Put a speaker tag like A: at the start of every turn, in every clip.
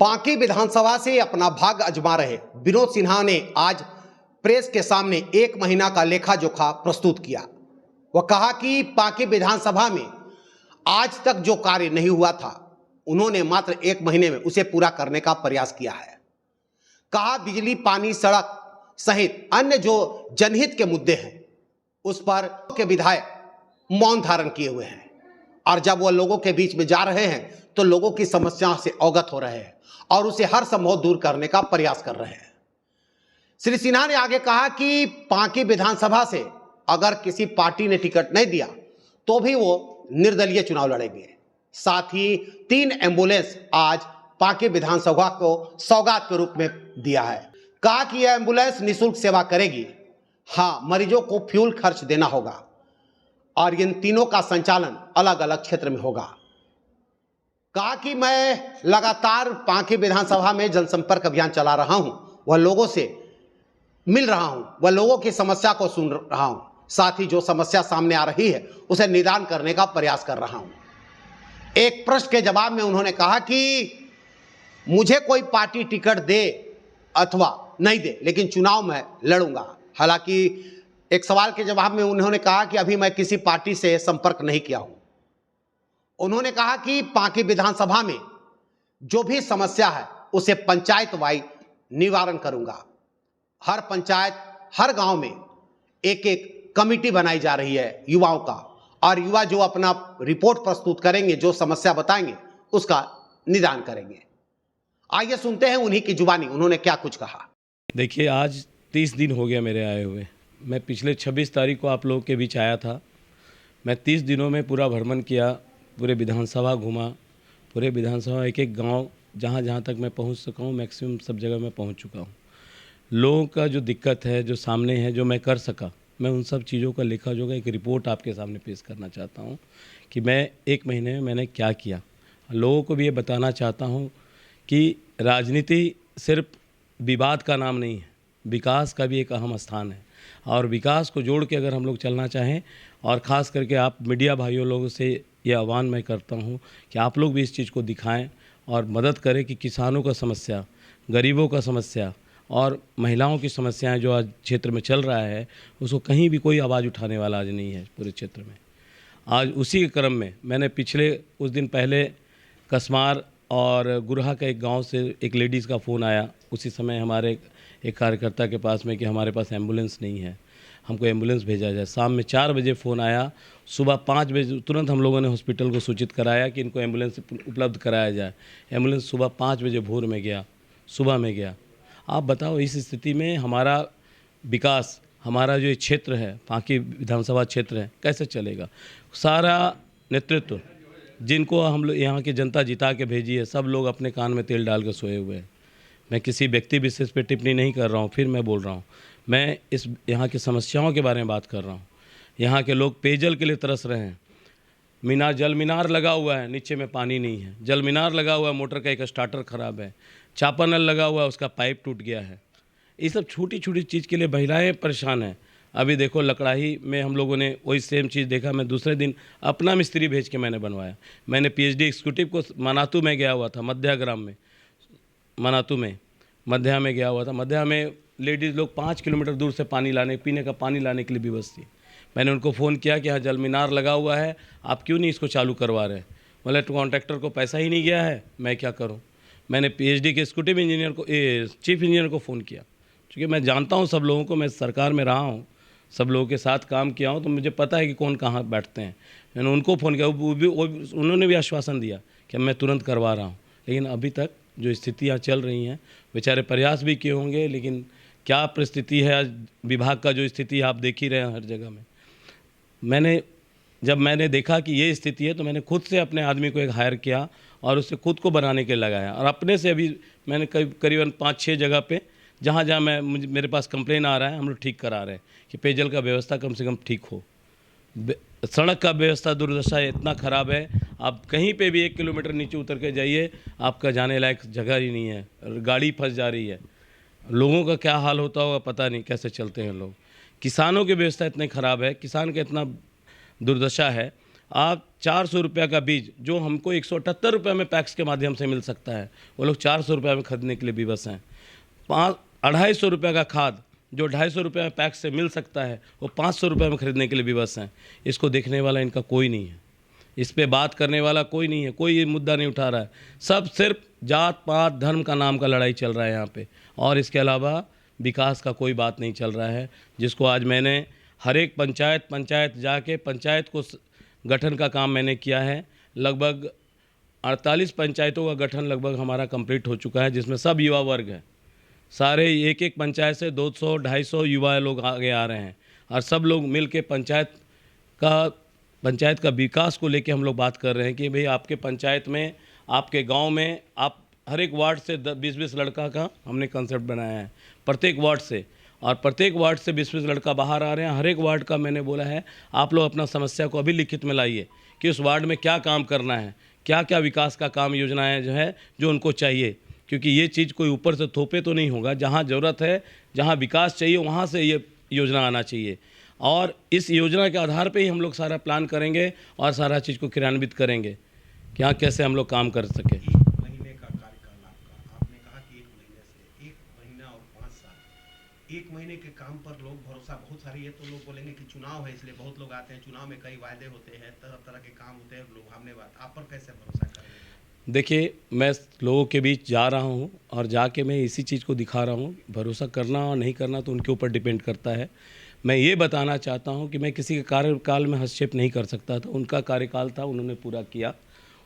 A: बांकी विधानसभा से अपना भाग्य आजमा रहे विनोद सिन्हा ने आज प्रेस के सामने 1 महीना का लेखा जोखा प्रस्तुत किया। वह कहा कि बांकी विधानसभा में आज तक जो कार्य नहीं हुआ था उन्होंने मात्र 1 महीने में उसे पूरा करने का प्रयास किया है। कहा बिजली, पानी, सड़क सहित अन्य जो जनहित के मुद्दे हैं उस पर के विधायक मौन धारण किए हुए हैं और जब वह लोगों के बीच में जा रहे हैं तो लोगों की समस्याओं से अवगत हो रहे हैं और उसे हर संभव दूर करने का प्रयास कर रहे हैं। श्री सिन्हा ने आगे कहा कि बांकी विधानसभा से अगर किसी पार्टी ने टिकट नहीं दिया तो भी वो निर्दलीय चुनाव लड़ेंगे। साथ ही 3 एम्बुलेंस आज बांकी विधानसभा को सौगात के रूप में दिया है। कहा कि यह एम्बुलेंस निःशुल्क सेवा करेगी। हाँ, मरीजों को फ्यूल खर्च देना होगा और इन तीनों का संचालन अलग अलग क्षेत्र में होगा। कहा कि मैं लगातार बांकी विधानसभा में जनसंपर्क अभियान चला रहा हूं, वह लोगों से मिल रहा हूं, वह लोगों की समस्या को सुन रहा हूं, साथ ही जो समस्या सामने आ रही है उसे निदान करने का प्रयास कर रहा हूं। एक प्रश्न के जवाब में उन्होंने कहा कि मुझे कोई पार्टी टिकट दे अथवा नहीं दे लेकिन चुनाव में लड़ूंगा। हालांकि एक सवाल के जवाब में उन्होंने कहा कि अभी मैं किसी पार्टी से संपर्क नहीं किया हूं। उन्होंने कहा कि बांकी विधानसभा में जो भी समस्या है उसे पंचायत वाइज निवारण करूंगा। हर पंचायत, हर गांव में एक एक कमेटी बनाई जा रही है युवाओं का और युवा जो अपना रिपोर्ट प्रस्तुत करेंगे, जो समस्या बताएंगे उसका निदान करेंगे। आइए सुनते हैं उन्हीं की जुबानी उन्होंने क्या कुछ कहा।
B: देखिए, आज 30 दिन हो गया मेरे आए हुए। मैं पिछले 26 तारीख को आप लोगों के बीच आया था। मैं 30 दिनों में पूरा भ्रमण किया, पूरे विधानसभा घूमा, पूरे विधानसभा एक एक गांव जहां जहां तक मैं पहुंच सका हूं, मैक्सिमम सब जगह मैं पहुंच चुका हूं। लोगों का जो दिक्कत है, जो सामने है, जो मैं कर सका, मैं उन सब चीज़ों का लेखा जोखा एक रिपोर्ट आपके सामने पेश करना चाहता हूं कि मैं 1 महीने में मैंने क्या किया। लोगों को भी ये बताना चाहता हूँ कि राजनीति सिर्फ विवाद का नाम नहीं है, विकास का भी एक अहम स्थान है और विकास को जोड़ के अगर हम लोग चलना चाहें और ख़ास करके आप मीडिया भाइयों लोगों से ये आह्वान मैं करता हूँ कि आप लोग भी इस चीज़ को दिखाएं और मदद करें कि किसानों का समस्या, गरीबों का समस्या और महिलाओं की समस्याएं जो आज क्षेत्र में चल रहा है उसको कहीं भी कोई आवाज़ उठाने वाला आज नहीं है पूरे क्षेत्र में। आज उसी के क्रम में मैंने पिछले कुछ दिन पहले कसमार और गुरहा का एक गांव से एक लेडीज़ का फ़ोन आया। उसी समय हमारे एक कार्यकर्ता के पास में कि हमारे पास एम्बुलेंस नहीं है, हमको एम्बुलेंस भेजा जाए। शाम में 4 बजे फ़ोन आया, सुबह 5 बजे तुरंत हम लोगों ने हॉस्पिटल को सूचित कराया कि इनको एम्बुलेंस उपलब्ध कराया जाए। एम्बुलेंस सुबह 5 बजे भोर में गया, सुबह में गया। आप बताओ, इस स्थिति में हमारा विकास, हमारा जो क्षेत्र है, बांकी विधानसभा क्षेत्र है, कैसे चलेगा? सारा नेतृत्व जिनको हम लोग यहाँ की जनता जिता के भेजी है, सब लोग अपने कान में तेल डाल के सोए हुए हैं। मैं किसी व्यक्ति विशेष पे टिप्पणी नहीं कर रहा हूँ, फिर मैं बोल रहा हूँ, मैं इस यहाँ की समस्याओं के बारे में बात कर रहा हूँ। यहाँ के लोग पेयजल के लिए तरस रहे हैं। जल मीनार लगा हुआ है, नीचे में पानी नहीं है। जल मीनार लगा हुआ है, मोटर का एक स्टार्टर ख़राब है। चापा नल लगा हुआ है, उसका पाइप टूट गया है। ये सब छोटी छोटी चीज़ के लिए महिलाएँ परेशान हैं। अभी देखो, लकड़ाही में हम लोगों ने वही सेम चीज़ देखा। मैं दूसरे दिन अपना मिस्त्री भेज के मैंने बनवाया। मैंने PhD एग्जीक्यूटिव को मनातू में गया हुआ था, मध्या ग्राम में, मनातू में, मध्या में गया हुआ था। मध्या में लेडीज़ लोग 5 किलोमीटर दूर से पानी लाने, पीने का पानी लाने के लिए विवश थी। मैंने उनको फ़ोन किया कि हाँ, जल मीनार लगा हुआ है, आप क्यों नहीं इसको चालू करवा रहे? बोले कॉन्ट्रैक्टर को पैसा ही नहीं गया है, मैं क्या करूँ? मैंने PhD के एग्जीक्यूटिव इंजीनियर को, चीफ इंजीनियर को फ़ोन किया, क्योंकि मैं जानता हूँ सब लोगों को, मैं सरकार में रहा हूँ, सब लोगों के साथ काम किया हूँ, तो मुझे पता है कि कौन कहाँ बैठते हैं। मैंने उनको फ़ोन किया, उन्होंने भी आश्वासन दिया कि मैं तुरंत करवा रहा हूँ। लेकिन अभी तक जो स्थितियाँ चल रही हैं, बेचारे प्रयास भी किए होंगे, लेकिन क्या परिस्थिति है आज विभाग का, जो स्थिति आप देख ही रहे हैं हर जगह में। जब मैंने देखा कि ये स्थिति है तो मैंने खुद से अपने आदमी को एक हायर किया और उससे खुद को बनाने के लिए लगाया और अपने से अभी मैंने करीबन 5-6 जगह पे जहाँ जहाँ मेरे पास कंप्लेन आ रहा है, हम लोग ठीक करा रहे हैं कि पेयजल का व्यवस्था कम से कम ठीक हो। सड़क का व्यवस्था दुर्दशा इतना ख़राब है, आप कहीं पे भी 1 किलोमीटर नीचे उतर के जाइए, आपका जाने लायक जगह ही नहीं है, गाड़ी फंस जा रही है। लोगों का क्या हाल होता होगा पता नहीं, कैसे चलते हैं लोग। किसानों की व्यवस्था इतनी ख़राब है, किसान का इतना दुर्दशा है। आप 400 रुपये का बीज जो हमको 178 रुपये में पैक्स के माध्यम से मिल सकता है, वो लोग 400 रुपये में खरीदने के लिए विवश हैं। 250 रुपये का खाद जो 250 रुपये में पैक्स से मिल सकता है, वो 500 रुपये में खरीदने के लिए विवश हैं। इसको देखने वाला इनका कोई नहीं है, इस पे बात करने वाला कोई नहीं है, कोई ये मुद्दा नहीं उठा रहा है। सब सिर्फ जात पात धर्म का नाम का लड़ाई चल रहा है यहाँ पे, और इसके अलावा विकास का कोई बात नहीं चल रहा है। जिसको आज मैंने हर एक पंचायत जाके पंचायत को गठन का काम मैंने किया है। लगभग 48 पंचायतों का गठन लगभग हमारा कंप्लीट हो चुका है, जिसमें सब युवा वर्ग है। सारे एक एक पंचायत से 200-250 युवा लोग आगे आ रहे हैं, और सब लोग मिल के पंचायत का विकास को लेके हम लोग बात कर रहे हैं कि भाई आपके पंचायत में, आपके गांव में, आप हर एक वार्ड से 20-20 लड़का का हमने कंसेप्ट बनाया है, प्रत्येक वार्ड से, और प्रत्येक वार्ड से 20-20 लड़का बाहर आ रहे हैं। हर एक वार्ड का मैंने बोला है आप लोग अपना समस्या को अभी लिखित में लाइए कि उस वार्ड में क्या काम करना है, क्या क्या विकास का काम योजनाएँ जो है जो उनको चाहिए, क्योंकि ये चीज़ कोई ऊपर से थोपे तो नहीं होगा। जहाँ ज़रूरत है, जहाँ विकास चाहिए, वहाँ से ये योजना आना चाहिए, और इस योजना के आधार पे ही हम लोग सारा प्लान करेंगे और सारा चीज़ को क्रियान्वित करेंगे कि हाँ कैसे हम लोग काम कर सकें।
A: 1 महीने का कार्यकाल आपका, आपने कहा कि 1 महीने से 1 महीना और 5 साल, 1 महीने के काम पर लोग भरोसा, बहुत सारे ये तो लोग बोलेंगे कि चुनाव है इसलिए बहुत लोग आते हैं, चुनाव में कई वायदे होते हैं, तरह तरह के काम होते हैं, लोग हमने बात, आप पर कैसे भरोसा करेंगे?
B: देखिए, मैं लोगों के बीच जा रहा हूँ और जाके मैं इसी चीज़ को दिखा रहा हूँ। भरोसा करना और नहीं करना तो उनके ऊपर डिपेंड करता है। मैं ये बताना चाहता हूँ कि मैं किसी के कार्यकाल में हस्तक्षेप नहीं कर सकता था। उनका कार्यकाल था, उन्होंने पूरा किया,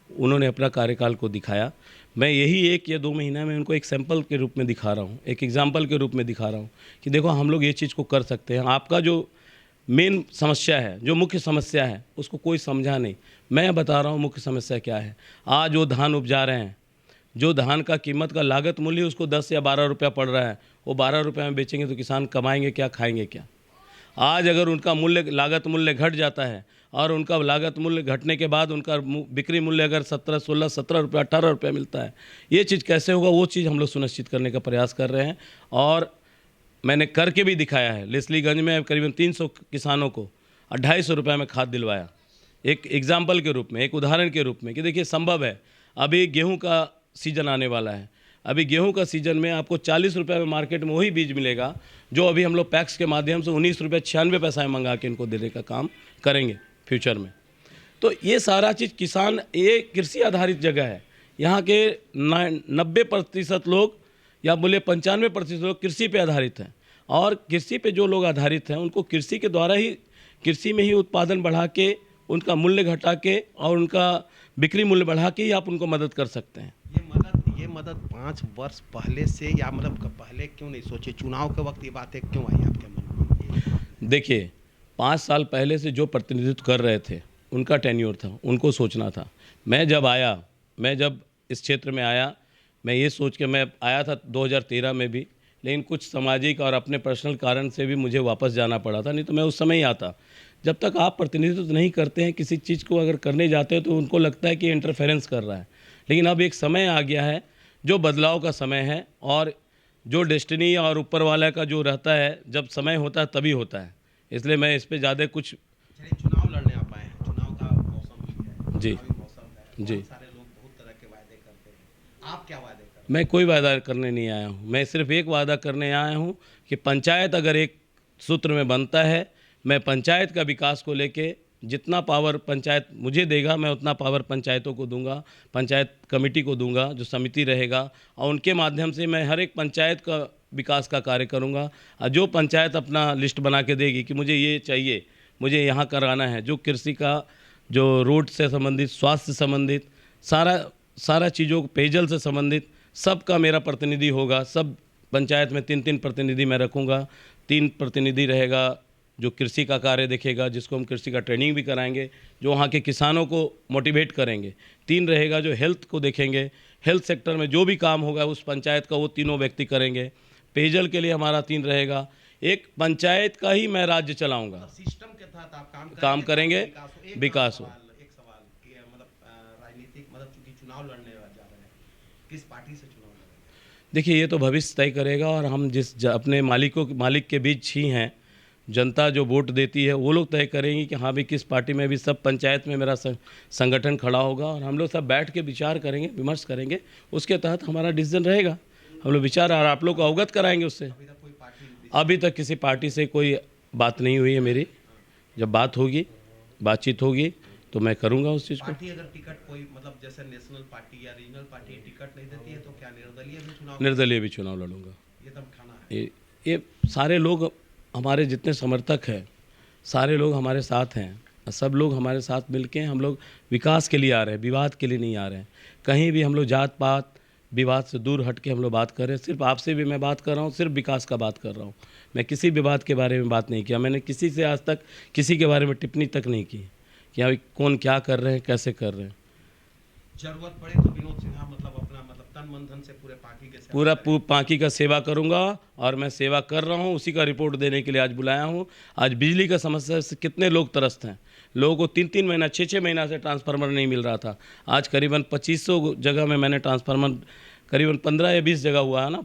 B: उन्होंने अपना कार्यकाल को दिखाया। मैं यही 1 या 2 महीना में उनको एक सैंपल के रूप में दिखा रहा हूँ, एक एग्जाम्पल के रूप में दिखा रहा हूँ कि देखो हम लोग ये चीज़ को कर सकते हैं। आपका जो मेन समस्या है, जो मुख्य समस्या है, उसको कोई समझा नहीं। मैं बता रहा हूँ मुख्य समस्या क्या है। आज वो धान उपजा रहे हैं, जो धान का कीमत का लागत मूल्य उसको 10 या 12 रुपया पड़ रहा है, वो 12 रुपये में बेचेंगे तो किसान कमाएंगे क्या, खाएंगे क्या? आज अगर उनका लागत मूल्य घट जाता है, और उनका लागत मूल्य घटने के बाद उनका बिक्री मूल्य अगर 17 रुपये 18 रुपये मिलता है, ये चीज़ कैसे होगा? वो चीज़ हम लोग सुनिश्चित करने का प्रयास कर रहे हैं, और मैंने करके भी दिखाया है। लेस्लीगंज में करीबन 300 किसानों को 250 रुपये में खाद दिलवाया, एक एग्जाम्पल के रूप में, एक उदाहरण के रूप में कि देखिए संभव है। अभी गेहूं का सीज़न आने वाला है, अभी गेहूं का सीज़न में आपको 40 रुपये में मार्केट में वही बीज मिलेगा जो अभी हम लोग पैक्स के माध्यम से 19 रुपये 96 पैसा मंगा के इनको देने का काम करेंगे फ्यूचर में। तो ये सारा चीज़ किसान, ये कृषि आधारित जगह है। यहाँ के 90% लोग या बोले 95% लोग कृषि पे आधारित हैं, और कृषि पे जो लोग आधारित हैं उनको कृषि के द्वारा ही, कृषि में ही उत्पादन बढ़ा के, उनका मूल्य घटा के और उनका बिक्री मूल्य बढ़ा के ही आप उनको मदद कर सकते हैं।
A: ये मदद 5 वर्ष पहले से, या मतलब पहले क्यों नहीं सोचे? चुनाव के वक्त ये बातें क्यों आई आपके मन में?
B: देखिए, 5 साल पहले से जो प्रतिनिधित्व कर रहे थे, उनका टेन्योर था, उनको सोचना था। मैं जब इस क्षेत्र में आया, मैं ये सोच के मैं आया था 2013 में भी, लेकिन कुछ सामाजिक और अपने पर्सनल कारण से भी मुझे वापस जाना पड़ा था, नहीं तो मैं उस समय ही आता। जब तक आप प्रतिनिधित्व नहीं करते हैं किसी चीज़ को, अगर करने जाते हैं तो उनको लगता है कि इंटरफेरेंस कर रहा है। लेकिन अब एक समय आ गया है जो बदलाव का समय है, और जो डेस्टिनी और ऊपर वाला का जो रहता है, जब समय होता है तभी होता है। इसलिए मैं इस पे ज़्यादा कुछ।
A: चलिए, चुनाव लड़ने आप आए हैं, चुनाव का मौसम भी है,
B: जी
A: चुनावी मौसम है,
B: जी।
A: बहुत सारे लोग बहुत तरह के वायदे करते हैं, आप क्या वायदे करते हैं?
B: मैं कोई वादा करने नहीं आया हूँ, मैं सिर्फ एक वादा करने आया हूँ कि पंचायत अगर एक सूत्र में बनता है, मैं पंचायत का विकास को लेके जितना पावर पंचायत मुझे देगा, मैं उतना पावर पंचायतों को दूंगा, पंचायत कमेटी को दूंगा, जो समिति रहेगा, और उनके माध्यम से मैं हर एक पंचायत का विकास का कार्य करूंगा। और जो पंचायत अपना लिस्ट बना के देगी कि मुझे ये चाहिए, मुझे यहाँ कराना है, जो कृषि का, जो रोड से संबंधित, स्वास्थ्य से संबंधित, सारा चीज़ों, पेयजल से संबंधित सबका मेरा प्रतिनिधि होगा। सब पंचायत में 3-3 प्रतिनिधि मैं रखूँगा। 3 प्रतिनिधि रहेगा जो कृषि का कार्य देखेगा, जिसको हम कृषि का ट्रेनिंग भी कराएंगे, जो वहाँ के किसानों को मोटिवेट करेंगे। 3 रहेगा जो हेल्थ को देखेंगे, हेल्थ सेक्टर में जो भी काम होगा उस पंचायत का वो तीनों व्यक्ति करेंगे। पेयजल के लिए हमारा 3 रहेगा। एक पंचायत का ही मैं राज्य चलाऊँगा।
A: सिस्टम के तहत आप
B: काम करेंगे, विकास हो।
A: एक सवाल कि मतलब राजनीतिक, मतलब चूंकि चुनाव लड़ने जा रहे हैं, किस पार्टी से चुनाव लड़ेंगे?
B: देखिए, ये तो भविष्य तय करेगा, और हम जिस अपने मालिक के बीच ही हैं, जनता जो वोट देती है वो लोग तय करेंगी कि हाँ भाई किस पार्टी में भी। सब पंचायत में मेरा संगठन खड़ा होगा और हम लोग सब बैठ के विचार करेंगे, विमर्श करेंगे, उसके तहत हमारा डिसीजन रहेगा। हम लोग विचार और आप लोग को अवगत कराएंगे उससे। अभी तक किसी पार्टी से कोई बात नहीं हुई है मेरी। जब बात होगी, बातचीत होगी तो मैं करूँगा उस चीज़ को।
A: पार्टी अगर टिकट कोई मतलब जैसे नेशनल पार्टी या रीजनल पार्टी टिकट नहीं देती है तो क्या निर्दलीय भी चुनाव?
B: निर्दलीय भी चुनाव लड़ूंगा।
A: ये तब ठाना है।
B: ये सारे लोग हमारे जितने समर्थक हैं, सारे लोग हमारे साथ हैं। सब लोग हमारे साथ मिलके हम लोग विकास के लिए आ रहे हैं, विवाद के लिए नहीं आ रहे हैं। कहीं भी हम लोग जात पात विवाद से दूर हट के हम लोग बात कर रहे हैं। सिर्फ आपसे भी मैं बात कर रहा हूँ, सिर्फ विकास का बात कर रहा हूँ। मैं किसी विवाद के बारे में बात नहीं किया। मैंने किसी से आज तक किसी के बारे में टिप्पणी तक नहीं की कि हाँ कौन क्या कर रहे हैं, कैसे कर रहे हैं।
A: जरूरत पड़े तो विनोद सिन्हा मतलब अपना तन मन धन से पूरे पार्टी के
B: पूरा पार्टी का सेवा करूंगा और मैं सेवा कर रहा हूं। उसी का रिपोर्ट देने के लिए आज बुलाया हूं। आज बिजली का समस्या से कितने लोग त्रस्त हैं। लोगों को 3-3 महीना 6-6 महीना से ट्रांसफार्मर नहीं मिल रहा था। आज करीबन 2500 जगह में मैंने ट्रांसफार्मर करीबन 15 या 20 जगह हुआ है ना,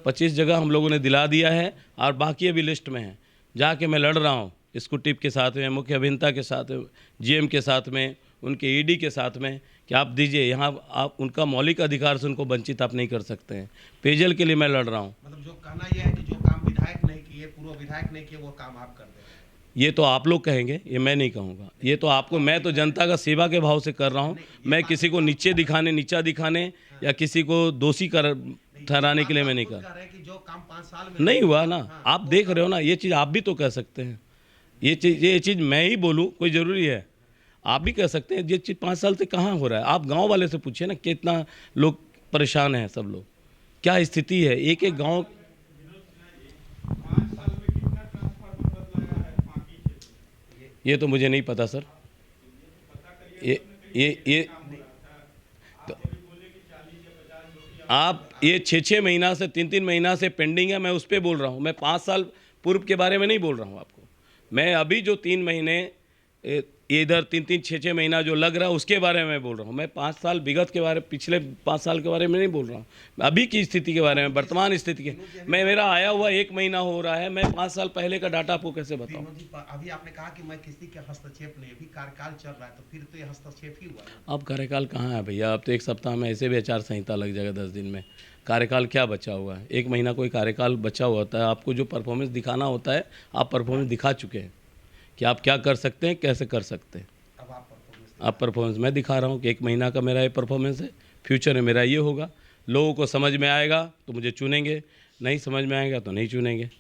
B: 25 जगह हम लोगों ने दिला दिया है और बाकी अभी लिस्ट में है। जाके मैं लड़ रहा हूँ स्कूटिप के साथ में, मुख्य अभियंता के साथ में, जीएम के साथ में, उनके ईडी के साथ में कि आप दीजिए। यहाँ आप उनका मौलिक अधिकार से उनको वंचित आप नहीं कर सकते हैं। पेयजल के लिए मैं लड़ रहा हूँ।
A: मतलब जो कहना यह है कि जो काम विधायक नहीं किए, पूर्व विधायक नहीं किए, वो काम आप कर दे।
B: ये तो आप लोग कहेंगे, ये मैं नहीं कहूँगा। ये तो आपको, मैं तो जनता का सेवा के भाव से कर रहा हूँ। मैं किसी को नीचा दिखाने या किसी को दोषी कर ठहराने के लिए मैं नहीं कर रहा।
A: कि जो काम 5 साल में
B: नहीं हुआ ना, आप देख रहे हो ना। ये चीज़ आप भी तो कह सकते हैं। ये चीज़ मैं ही बोलूँ कोई ज़रूरी है? आप भी कह सकते हैं। ये चीज़ 5 साल से कहाँ हो रहा है? आप गांव वाले से पूछिए ना, कितना लोग परेशान हैं। सब लोग, क्या स्थिति है एक एक गांव। ये तो मुझे नहीं पता सर। ये तो आप ये 6-6 महीना से 3-3 महीना से पेंडिंग है। मैं उस पर बोल रहा हूँ। मैं 5 साल पूर्व के बारे में नहीं बोल रहा हूँ आपको। मैं अभी जो 3 महीने इधर 3-3 6-6 महीना जो लग रहा है उसके बारे में बोल रहा हूँ। मैं 5 साल विगत के बारे, पिछले 5 साल के बारे में नहीं बोल रहा हूँ। अभी की स्थिति के बारे में, वर्तमान स्थिति के। मेरा आया हुआ 1 महीना हो रहा है। मैं 5 साल पहले का डाटा आपको कैसे बताऊँ?
A: अभी आपने कहा कि मैं किसी के हस्तक्षेप नहीं, अभी कार्यकाल चल रहा है तो फिर तो ये हस्तक्षेप ही हुआ।
B: अब कार्यकाल कहाँ है भैया? अब तो 1 सप्ताह में ऐसे भी आचार संहिता लग जाएगा 10 दिन में। कार्यकाल क्या बचा हुआ है? 1 महीना कोई कार्यकाल बचा हुआ होता है। आपको जो परफॉर्मेंस दिखाना होता है, आप परफॉर्मेंस दिखा चुके हैं कि आप क्या कर सकते हैं, कैसे कर सकते हैं। अब परफॉर्मेंस मैं दिखा रहा हूँ कि 1 महीना का मेरा ये परफॉर्मेंस है। फ्यूचर में मेरा ये होगा। लोगों को समझ में आएगा तो मुझे चुनेंगे, नहीं समझ में आएगा तो नहीं चुनेंगे।